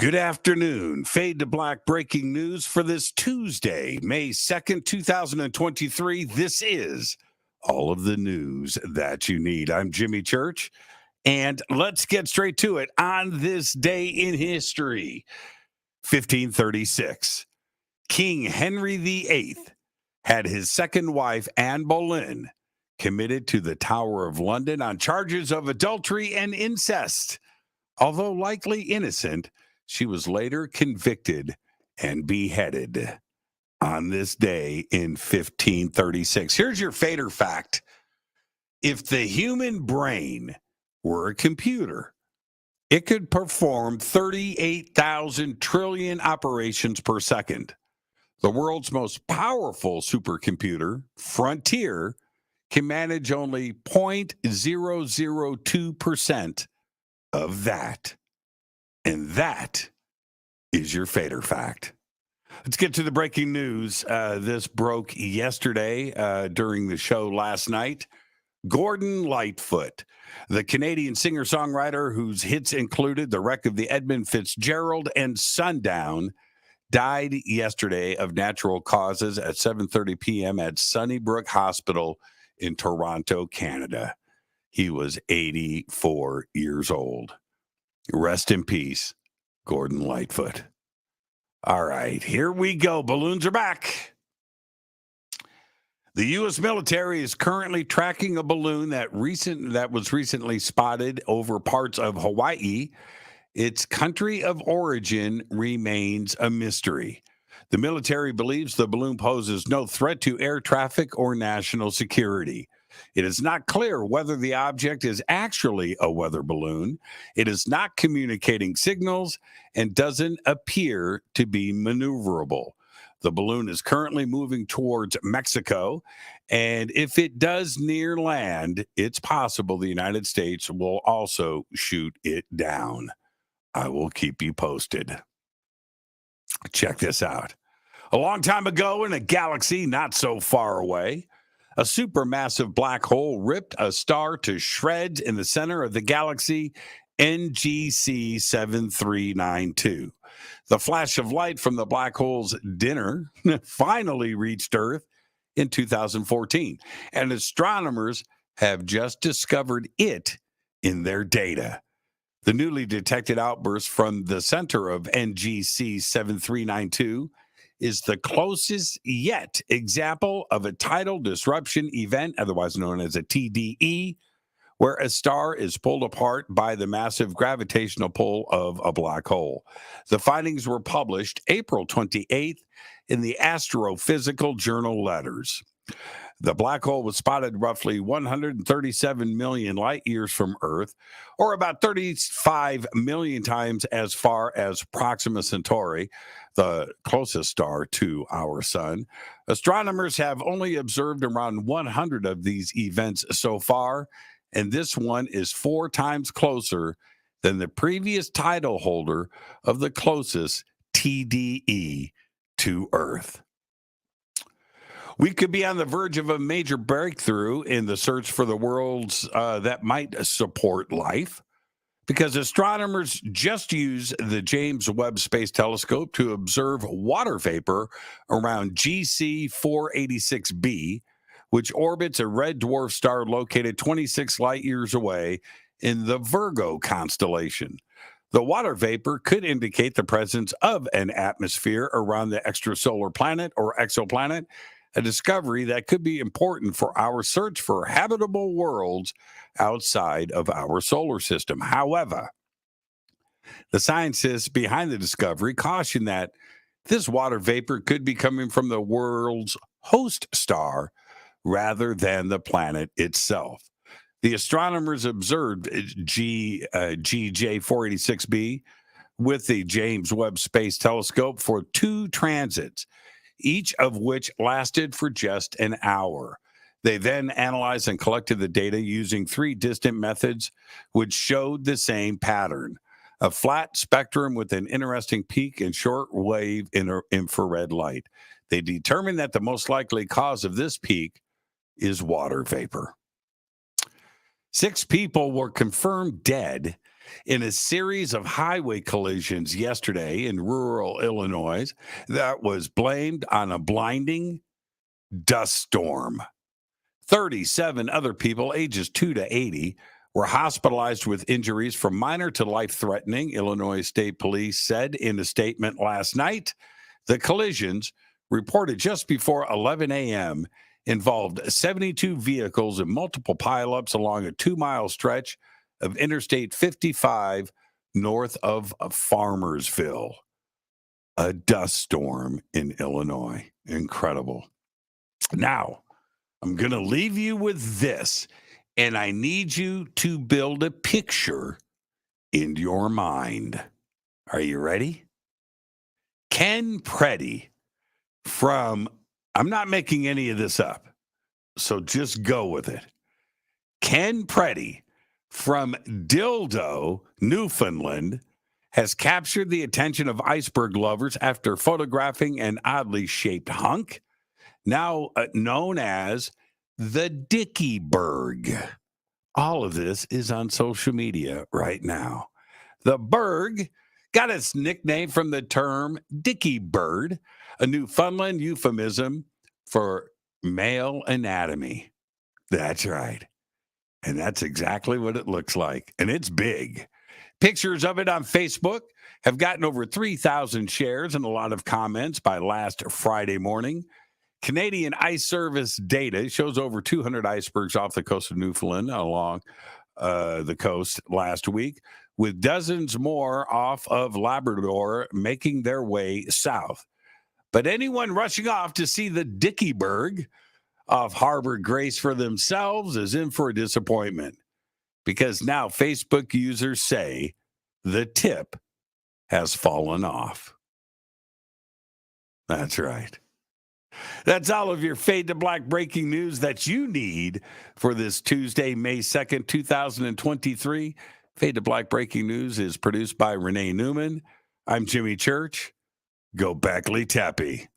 Good afternoon. Fade to black breaking news for this Tuesday, May 2nd, 2023. This is all of the news that you need. I'm Jimmy Church, and let's get straight to it. On this day in history, 1536, King Henry VIII had his second wife, Anne Boleyn, committed to the Tower of London on charges of adultery and incest. Although likely innocent, she was later convicted and beheaded on this day in 1536. Here's your fader fact. If the human brain were a computer, it could perform 38,000 trillion operations per second. The world's most powerful supercomputer, Frontier, can manage only 0.002% of that. And that is your fader fact. Let's get to the breaking news. This broke yesterday during the show last night. Gordon Lightfoot, the Canadian singer-songwriter whose hits included The Wreck of the Edmund Fitzgerald and Sundown, died yesterday of natural causes at 7:30 p.m. at Sunnybrook Hospital in Toronto, Canada. He was 84 years old. Rest in peace, Gordon Lightfoot. All right, here we go. Balloons are back. The U.S. military is currently tracking a balloon that was recently spotted over parts of Hawaii. Its country of origin remains a mystery. The military believes the balloon poses no threat to air traffic or national security. It is not clear whether the object is actually a weather balloon. It is not communicating signals and doesn't appear to be maneuverable. The balloon is currently moving towards Mexico, and if it does near land, it's possible the United States will also shoot it down. I will keep you posted. Check this out. A long time ago in a galaxy not so far away, a supermassive black hole ripped a star to shreds in the center of the galaxy NGC 7392. The flash of light from the black hole's dinner finally reached Earth in 2014, and astronomers have just discovered it in their data. The newly detected outburst from the center of NGC 7392 is the closest yet example of a tidal disruption event, otherwise known as a TDE, where a star is pulled apart by the massive gravitational pull of a black hole. The findings were published April 28th in the Astrophysical Journal Letters. The black hole was spotted roughly 137 million light years from Earth, or about 35 million times as far as Proxima Centauri, the closest star to our sun. Astronomers have only observed around 100 of these events so far, and this one is 4 times closer than the previous title holder of the closest TDE to Earth. We could be on the verge of a major breakthrough in the search for the worlds that might support life, because astronomers just used the James Webb Space Telescope to observe water vapor around GC 486b, which orbits a red dwarf star located 26 light years away in the Virgo constellation. The water vapor could indicate the presence of an atmosphere around the extrasolar planet or exoplanet, a discovery that could be important for our search for habitable worlds outside of our solar system. However, the scientists behind the discovery caution that this water vapor could be coming from the world's host star rather than the planet itself. The astronomers observed GJ486b with the James Webb Space Telescope for 2 transits, each of which lasted for just an hour. They then analyzed and collected the data using 3 distant methods, which showed the same pattern: a flat spectrum with an interesting peak in short-wave infrared light. They determined that the most likely cause of this peak is water vapor. 6 people were confirmed dead in a series of highway collisions yesterday in rural Illinois that was blamed on a blinding dust storm. 37 other people, ages 2 to 80, were hospitalized with injuries from minor to life threatening, Illinois State Police said in a statement last night. The collisions, reported just before 11 a.m., involved 72 vehicles and multiple pileups along a 2-mile stretch of Interstate 55 north of Farmersville. A dust storm in Illinois. Incredible. Now, I'm going to leave you with this, and I need you to build a picture in your mind. Are you ready? Ken Preddy from, I'm not making any of this up, so just go with it. Ken Preddy from Dildo, Newfoundland, has captured the attention of iceberg lovers after photographing an oddly shaped hunk, now known as the Dicky Berg. All of this is on social media right now. The Berg got its nickname from the term Dicky Bird, a Newfoundland euphemism for male anatomy. That's right. And that's exactly what it looks like. And it's big. Pictures of it on Facebook have gotten over 3,000 shares and a lot of comments by last Friday morning. Canadian Ice Service data shows over 200 icebergs off the coast of Newfoundland along the coast last week, with dozens more off of Labrador making their way south. But anyone rushing off to see the Dickieberg off Harbor Grace for themselves is in for a disappointment, because now Facebook users say the tip has fallen off. That's right. That's all of your Fade to Black breaking news that you need for this Tuesday, May 2nd, 2023. Fade to Black breaking news is produced by Renee Newman. I'm Jimmy Church. Go Beckley Tappy.